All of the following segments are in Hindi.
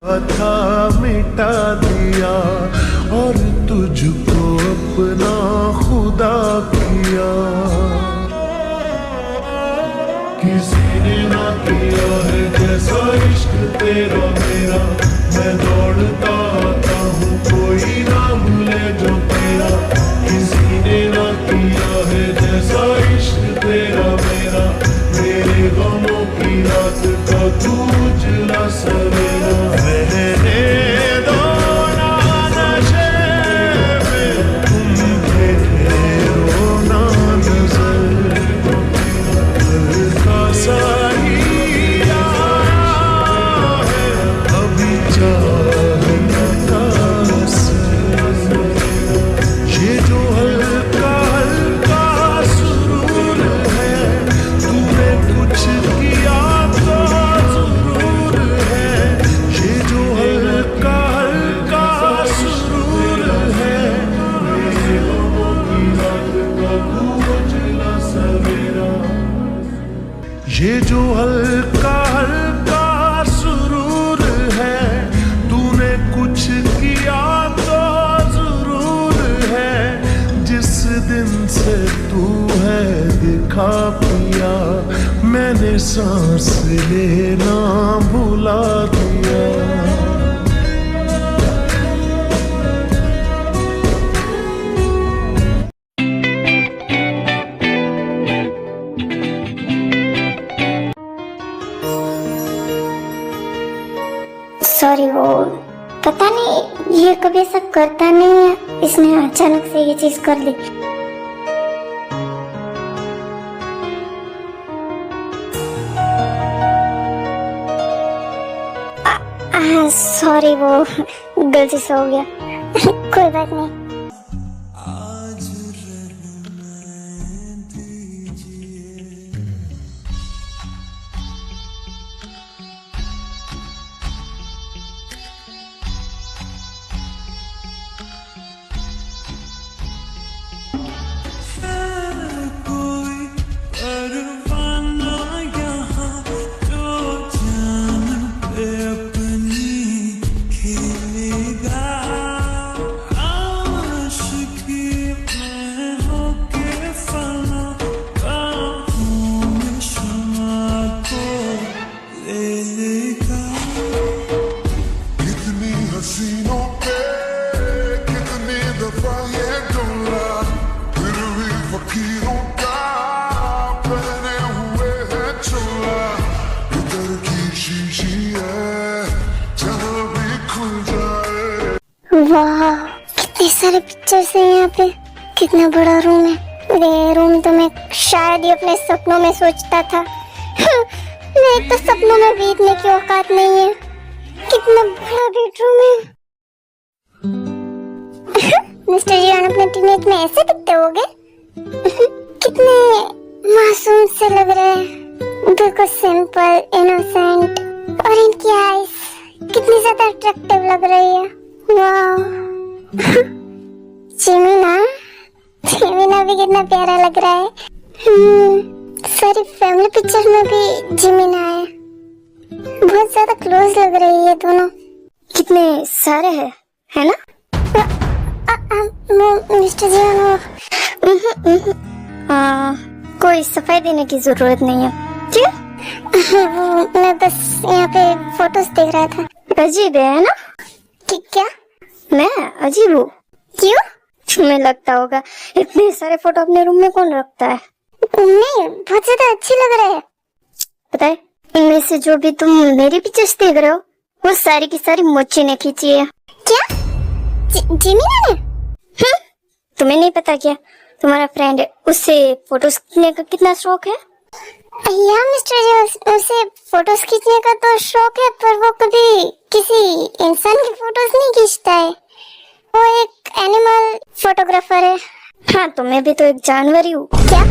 था मिटा दिया और तुझको अपना खुदा किया। किसी ने ना किया है जैसा इश्क तेरा मेरा, मैं दौड़ता आता हूँ कोई ना भूले जो तेरा। किसी ने ना किया है जैसा इश्क तेरा मेरा, मेरे गमों की रात का तू उजला सवेरा। रहने दो ना नशे में तुम फेरो ना नजर, का सही आया है अभी चाहता से। ये जो हल्का हल्का सुरूर है, तूने कुछ किया तो जरूर है। ये जो हल्का हल्का सुरूर है, मेरे गमों की रात का उजला सवेरा। ये जो हल्का हल्का सुरूर है, तूने कुछ किया तो जरूर है। जिस दिन से तू है दिखा पिया, मैंने सांस लेना भुला दिया। सॉरी, वो पता नहीं ये कभी ऐसा करता नहीं है, इसने अचानक से ये चीज कर दी। सॉरी, वो गलती से हो गया। कोई बात नहीं। वाह, कितने सारे पिक्चर्स हैं यहाँ पे। कितना बड़ा रूम है। ये रूम तो मैं शायद ही अपने सपनों में सोचता था। मेरे तो सपनों में भी इतने की औकात नहीं है। कितना बड़ा बेडरूम है। मिस्टर जीवन अपने टीनेज में ऐसे दिखते होगे। कितने मासूम से लग रहे हैं, बिल्कुल सिंपल, इनोसेंट, और इनकी आईज कितनी ज्यादा अट्रैक्टिव लग रही है। वाह, जिमिना भी कितना प्यारा लग रहा है। सारी फैमिली पिक्चर में भी जिमिना है। बहुत ज्यादा क्लोज लग रही है दोनों। कितने सारे हैं, है ना? मिस्टर जीवन, कोई सफाई देने की जरूरत नहीं है। क्या? मैं बस यहाँ पे फोटोज देख रहा था। अजीब है ना? क्या? मैं अजीब हूँ? क्यों? तुम्हें लगता होगा इतने सारे फोटो अपने रूम में कौन रखता है? नहीं, बहुत ज्यादा अच्छी लग रहा है। पता है, इनमें से जो भी तुम मेरी पिक्चर्स देख रहे हो, वो सारी की सारी मोची ने खींची है। क्या? जिमिना ने? तुम्हें नहीं पता क्या? तुम्हारा फ्रेंड है, उससे फोटोज खींचने का कितना शौक है। या मिस्टर जी, उसे फोटोज खींचने का तो शौक है, पर वो कभी किसी इंसान की फोटोज नहीं खींचता है। वो एक एनिमल फोटोग्राफर है। हाँ, तो मैं भी तो एक जानवर ही हूँ। क्या?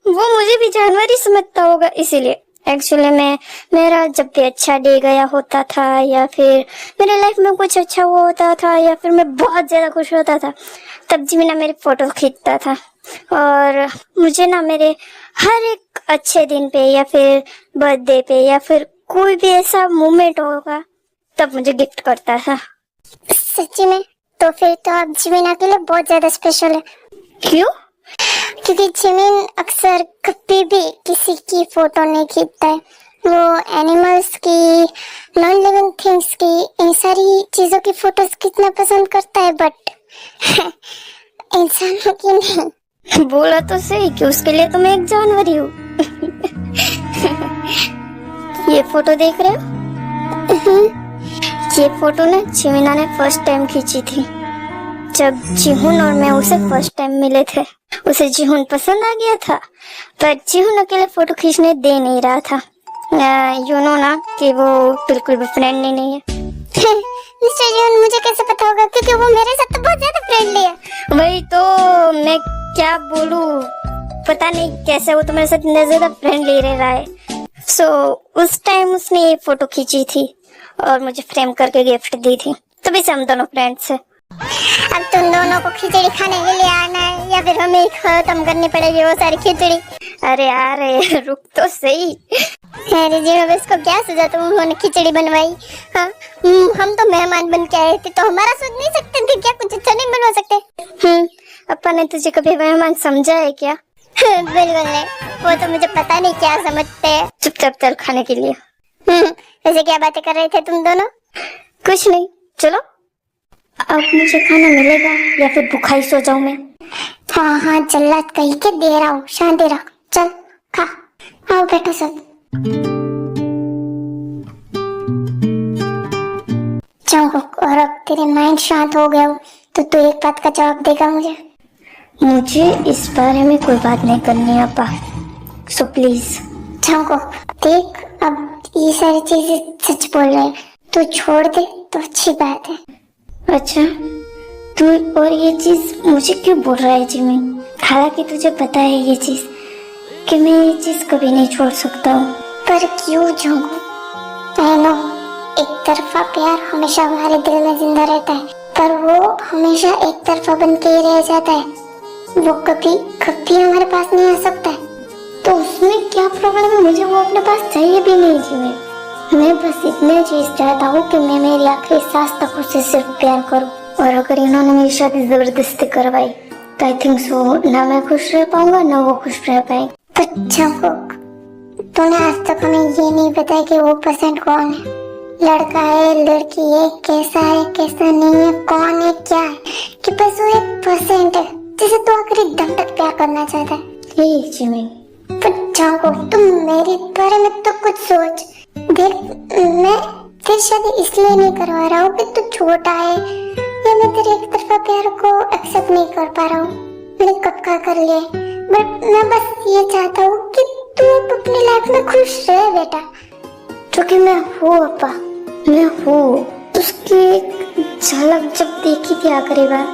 वो मुझे भी जानवर ही समझता होगा, इसीलिए। एक्चुअली मेरा जब भी अच्छा डे गया होता था, या फिर मेरे लाइफ में कुछ अच्छा हुआ होता था, या फिर मैं बहुत ज्यादा खुश होता था, तब जिमिना मेरी फोटो खींचता था। और मुझे ना मेरे हर एक अच्छे दिन पे, या फिर बर्थडे पे, या फिर कोई भी ऐसा मोमेंट होगा तब मुझे गिफ्ट करता था। सच्ची में? तो फिर तो आप जिमिन के लिए बहुत ज्यादा स्पेशल है। क्यों? क्योंकि जिमिन अक्सर कभी भी किसी की फोटो नहीं खींचता है। वो एनिमल्स की, नॉन लिविंग थिंग्स की, इन सारी चीजों की फोटोज खींचना पसंद करता है, बट इंसानों की नहीं। बोला तो सही कि उसके लिए तो मैं एक जानवर ही हूँ। ये फोटो देख रहे हो? ये फोटो ना जिमिना ने फर्स्ट टाइम खींची थी जब जिहुन और मैं उसे फर्स्ट टाइम मिले थे। उसे जिहुन पसंद आ गया था, पर जिहुन अकेले फोटो खींचने दे नहीं रहा था। यू नो ना कि वो बिल्कुल भी फ्रेंडली नहीं है। मिस्टर जिहुन, मुझे कैसे पता होगा? क्योंकि वो मेरे साथ तो बहुत ज्यादा फ्रेंडली है। वही तो मैं क्या बोलूं, पता नहीं कैसे वो तुम्हारे साथ इतना ज्यादा फ्रेंडली रह रहा है। सो उस टाइम उसने ये फोटो खींची थी और मुझे फ्रेम करके गिफ्ट दी थी, तभी से हम दोनों फ्रेंड्स हैं। अब तुम दोनों को खिचड़ी खाने के लिए आना है या फिर हमें खत्म करनी पड़ेगी वो सारी खिचड़ी? अरे यार रुक तो सही। अरे जी, अब इसको क्या सजा तुमने खिचड़ी बनवाई? हाँ, हम तो मेहमान बन के आए थे, तो हमारा सोच नहीं सकते थे क्या? कुछ अच्छा नहीं बनवा सकते? अपा ने तुझे कभी मेहमान समझा है क्या? बिल्कुल नहीं, वो तो मुझे पता नहीं क्या समझते हैं। चुपचाप चल खाने के लिए। वैसे क्या बातें कर रहे थे तुम दोनों? कुछ नहीं, चलो। अब मुझे खाना मिलेगा या फिर भूखा ही सो जाऊं मैं? हाँ हाँ, जल्लाद कहीं के दे रहा हूँ, शांति रख। चल खा, आओ बैठो सब। जंगकुक, और अब तेरे माइंड शांत हो गया हो तो तू एक बात का जवाब देगा मुझे? मुझे इस बारे में कोई बात नहीं करनी है अपा, सो प्लीज। जंगकुक देख, अब ये सारी चीजें सच बोल रहे हैं, तू छोड़ दे तो अच्छी बात है। अच्छा, तू और ये चीज मुझे क्यों बोल रहा है जिमिन? हालांकि तुझे पता है ये चीज कि मैं ये चीज कभी नहीं छोड़ सकता हूँ। पर क्यों जंगकुक? आई नो, एक तरफा प्यार हमेशा हमारे दिल में जिंदा रहता है, पर वो हमेशा एक तरफा बन के ही रह जाता है। वो कभी कभी हमारे पास नहीं आ सकता है, तो उसमें क्या प्रॉब्लम है? मुझे वो अपने पास चाहिए भी नहीं जिमिन। मैं बस इतने चीज चाहता हूँ कि मैं मेरी आखिरी सांस तक उससे सिर्फ प्यार करूँ, और अगर इन्होंने मेरी शादी जबरदस्ती करवाई तो आई थिंक सो ना मैं खुश रह पाऊंगा ना वो खुश रह पाएंगे। अच्छा तूने आज तक हमें ये नहीं बताया कि वो पर्सन कौन है? लड़का है, लड़की है, कैसा है, कैसा नहीं है, कौन है, क्या है? कि बस वो एक पर्सन है जिसे तू आखिरी दम तक प्यार करना चाहता है। जिमिन, तुम मेरे बारे में तो कुछ सोच। देख, मैं तेरी शादी इसलिए नहीं करवा रहा हूँ कि तू छोटा है या मैं तेरे एक तरफा प्यार को एक्सेप्ट नहीं कर पा रहा हूँ। मैंने कब का कर लिया, बट मैं बस ये चाहता हूँ कि तू अपनी लाइफ में खुश रहे बेटा। क्योंकि मैं हूँ अपा, मैं हूँ। उसकी झलक जब देखी थी आखिरी बार,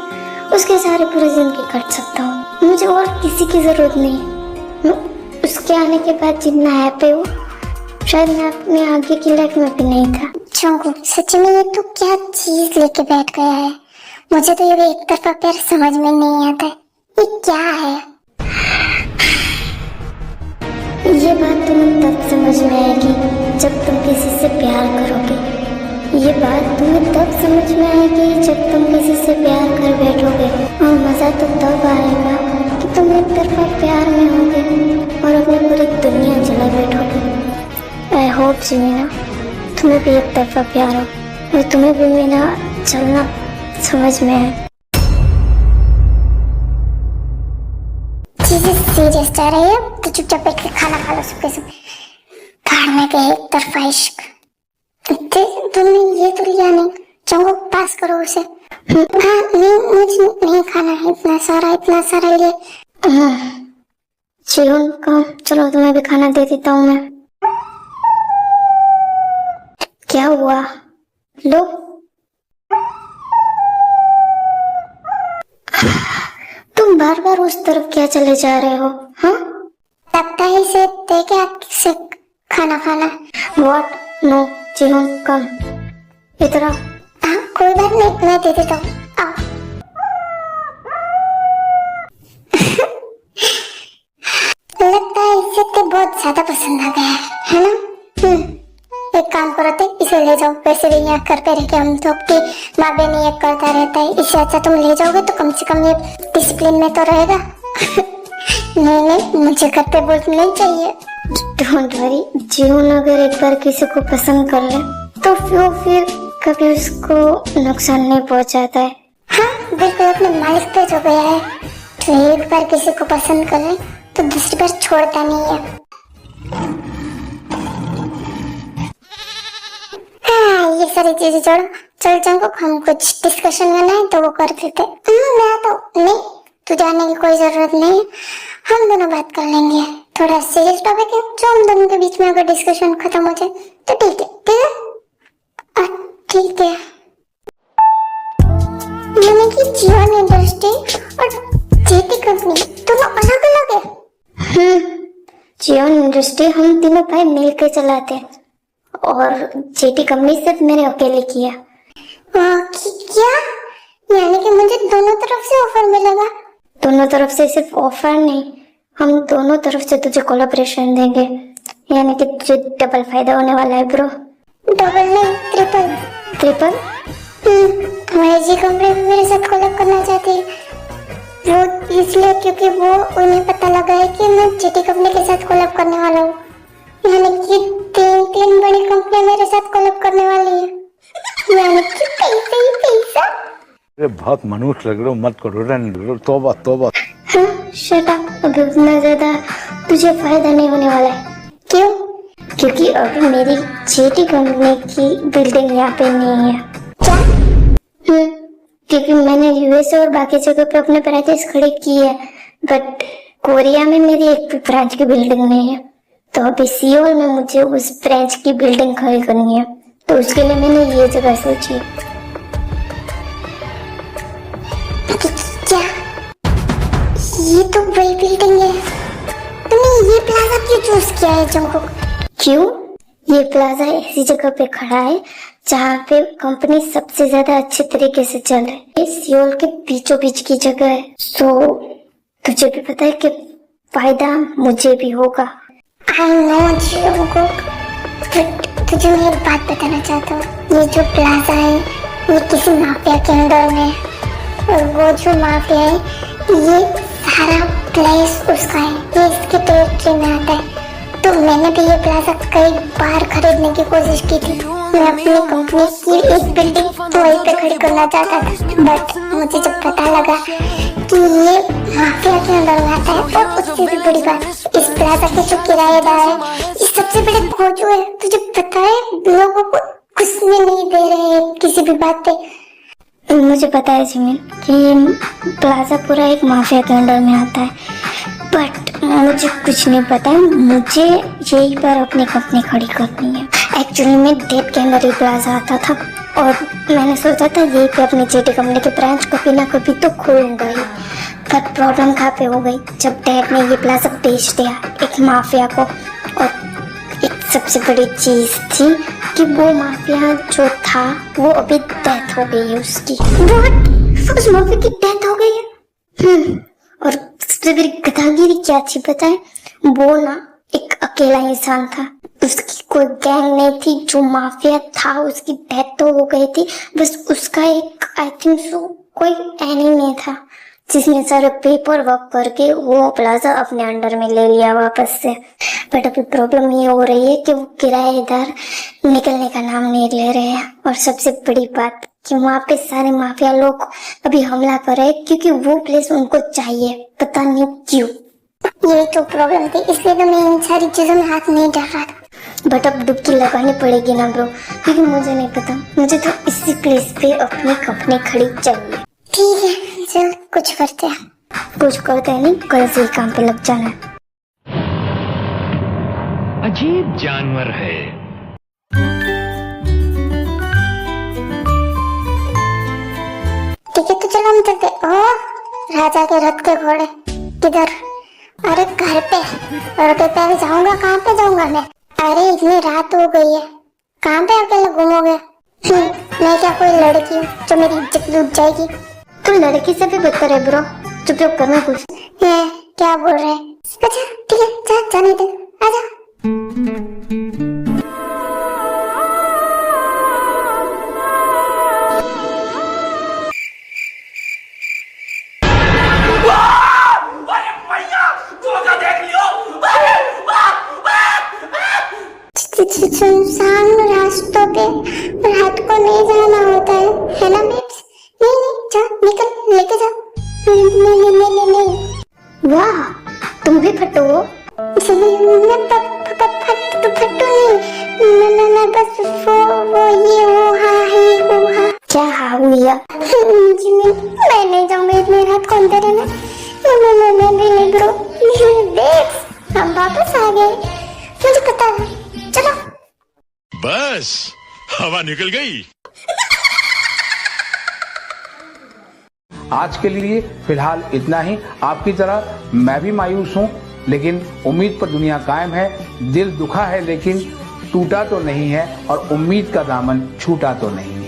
उसके सारे पूरी जिंदगी कट सकता हूँ। मुझे और किसी की जरूरत नहीं है। उसके आने के बाद जितना हैप्पी हूँ शायद मैं अपने आगे की लाइफ में भी नहीं था। जंगकुक, सच में ये तू क्या चीज लेके बैठ गया है? मुझे तो ये एक तरफा प्यार समझ में नहीं आता है, ये क्या है? ये बात तुम्हें तब समझ में आएगी जब तुम किसी से प्यार करोगे। ये बात तुम्हें तब समझ में आएगी जब तुम किसी से प्यार कर बैठोगे, और मजा तो तब आएगा कि तुम एक तरफा प्यार में होगे और अपनी पूरी दुनिया जला बैठोगे। आई होप जिमिना तुम्हें भी एक तरफा प्यार हो और तुम्हें भी मेरा चलना समझ में आए। चीजें सीरियस जा रही है तो चुपचाप बैठ के खाना खा लो सबके सब। खाने के एक तरफा इश्क तुमने ये तो लिया नहीं, चलो पास करो उसे। हाँ नहीं, मुझे नहीं खाना है इतना सारा लिए। जीवन का, चलो तुम्हें भी खाना दे देता हूँ मैं। क्या हुआ? लो, तुम बार बार उस तरफ क्या चले जा रहे हो? हाँ, लगता है इसे देखे आपसे खाना खाना। व्हाट? नो जीवन, कम इधर आओ। हाँ कोई बात नहीं, मैं दे देता हूँ, आओ। लगता है इसे तो बहुत ज्यादा पसंद आ गया है ना? कैसे ले जाओ, वैसे भी यहाँ घर पे रह के हम तो आपकी माँ बहन ये करता रहता है, इससे अच्छा तुम ले जाओगे तो कम से कम ये डिसिप्लिन में तो रहेगा। नहीं मुझे घर पे बोलना नहीं चाहिए। डोंट वरी, जीवन अगर एक बार किसी को पसंद कर ले तो वो फिर कभी उसको नुकसान नहीं पहुंचाता है। हाँ बिल्कुल, अपने मालिक पे जो गया है, जो एक बार किसी को पसंद कर ले तो दूसरी बार छोड़ता नहीं है। हाँ ये सारी चीजें छोड़ो, चल चंको हम कुछ डिस्कशन करना है तो वो कर देते। मैं आता हूँ। नहीं तू जाने की कोई जरूरत नहीं है, हम दोनों बात कर लेंगे। थोड़ा सीरियस टॉपिक है जो हम दोनों के बीच में अगर डिस्कशन खत्म हो जाए तो ठीक है। ठीक है। यानी कि जीवन इंडस्ट्री और जेटी कंपनी दोनों अलग अलग है। जीवन इंडस्ट्री हम तीनों भाई मिलकर चलाते हैं और जेटी कंपनी सिर्फ मेरे अकेले की है। क्या? यानी कि मुझे दोनों तरफ से ऑफर मिलेगा? दोनों तरफ से सिर्फ ऑफर नहीं, हम दोनों तरफ से तुझे कोलैबोरेशन देंगे, यानी कि तुझे डबल फायदा होने वाला है ब्रो। डबल नहीं, ट्रिपल। हमारी जी कंपनी मेरे साथ कोलैब करना चाहती है, वो इसलिए क्योंकि वो उन्हें पता लगा है कि मैं जेटी कंपनी के साथ कोलैब करने वाला हूँ, यानी कि तीन बड़ी कंपनी मेरे साथ कोलैब करने वाली है, यानी कि पैसा ही पैसा। अरे बहुत मनुष्य लग रहे हो, मत करो, रहने दो, तौबा तौबा। हाँ शट अप, अभी उतना ज्यादा तुझे फायदा नहीं होने वाला है। क्यों? क्योंकि अभी मेरी जेटी कंपनी की बिल्डिंग यहाँ पे नहीं है। क्या? क्योंकि मैंने यूएसए और बाकी जगह पे अपने ब्रांचेस खड़े की है, बट कोरिया में मेरी एक भी ब्रांच की बिल्डिंग नहीं है, तो अभी सियोल में मुझे उस ब्रांच की बिल्डिंग खड़ी करनी है, तो उसके लिए मैंने ये जगह सोची। क्या? ये तो वही बिल्डिंग है। तुमने ये प्लाजा क्यों चूज किया है जंगकुक? क्यों? ये प्लाजा ऐसी जगह पे खड़ा है जहाँ पे कंपनी सबसे ज्यादा अच्छे तरीके से चल रही है। ये सियोल के बीचों बीच की जगह है, तो तुझे भी पता है कि फायदा मुझे भी होगा। I know जंगकुक, बट तुझे मैं एक बात बताना चाहता हूँ, ये जो प्लाजा है ये किसी माफिया के अंडर में है, और वो जो माफिया है ये सारा प्लेस उसका है, ये इसके टेरिटरी में आता है। तो मैंने भी ये प्लाजा कई बार खरीदने की कोशिश की थी, मैं अपनी कंपनी की एक बिल्डिंग तो वहीं पे खड़ी करना चाहता था, बट मुझे जब पता लगा कि ये माफिया के अंदर में आता है, और उससे भी बड़ी बात, इस प्लाजा के जो किराएदार है ये सबसे बड़े भोजू है। तुझे पता है लोगों को कुछ भी नहीं दे रहे हैं किसी भी बात पे। मुझे पता है जिमिन कि प्लाजा पूरा एक माफिया के अंडर में आता है, बट मुझे कुछ नहीं पता है, मुझे यही पर अपनी कंपनी खड़ी करनी है। एक्चुअली मैं डेट के अंदर ही प्लाजा आता था और मैंने सोचा था यही पे अपनी जेटी कंपनी की ब्रांच कभी ना कभी तो खोलूंगा ही, पर प्रॉब्लम कहाँ पे हो गई जब डैड ने ये प्लाजा बेच दिया एक माफिया को। और एक सबसे बड़ी चीज थी कि वो माफिया जो था वो अभी डेथ हो गई है उसकी। What? उस माफिया की डेथ हो गई है? और सबसे बड़ी गधागिरी क्या थी पता है? वो ना एक अकेला इंसान था, उसकी कोई गैंग नहीं थी, जो माफिया था उसकी डेथ तो हो गई थी, बस उसका एक आई थिंक सो कोई एनिमी था जिसने सारे पेपर वर्क करके वो प्लाजा अपने अंडर में ले लिया वापस से। बट अभी प्रॉब्लम ये हो रही है कि वो किराएदार निकलने का नाम नहीं ले रहे हैं, और सबसे बड़ी बात कि वहाँ पे सारे माफिया लोग अभी हमला कर रहे हैं क्योंकि वो प्लेस उनको चाहिए, पता नहीं क्यों। ये तो प्रॉब्लम थी, इसलिए तो मैं इन सारी चीजों में हाथ नहीं डाल रहा था, बट अब डुबकी लगानी पड़ेगी ना ब्रो, क्योंकि मुझे नहीं पता, मुझे तो इसी प्लेस पे अपनी कंपनी खड़ी चाहिए। ठीक है चल कुछ करते हैं। कुछ करते हैं नहीं, कल से ही काम पे लग जाना है। अजीब जानवर है। ठीक है तो चलो हम चलते। ओ राजा के रथ के घोड़े किधर? अरे घर पे। और पैदल जाऊंगा? कहाँ पे जाऊंगा मैं? अरे इतनी रात हो गई है, कहाँ पे अकेले घूमोगे? मैं क्या कोई लड़की हूँ जो मेरी इज्जत लूट जाएगी? तू लड़की से भी बदतर है ब्रो, चुप चुप कर, मैं कुछ क्या बोल रहे हैं? अच्छा ठीक है जाने दे, आजा। रात को नहीं जाना होता है ना बेब्स? नहीं नहीं, जा निकल, लेके जा। नहीं नहीं नहीं नहीं नहीं। वाह, तुम भी फट्टू हो? मैं फट्टू नहीं, मैं बस वो ये हो हा। क्या हा हुआ? मैं नहीं जाऊंगी इतनी रात को अंदर है ना। मैं भी नहीं ब्रो। बेब्स, हम वापस आ गए, मुझे पता है। चलो बस हवा निकल गई। आज के लिए फिलहाल इतना ही। आपकी तरह मैं भी मायूस हूँ, लेकिन उम्मीद पर दुनिया कायम है। दिल दुखा है लेकिन टूटा तो नहीं है, और उम्मीद का दामन छूटा तो नहीं है।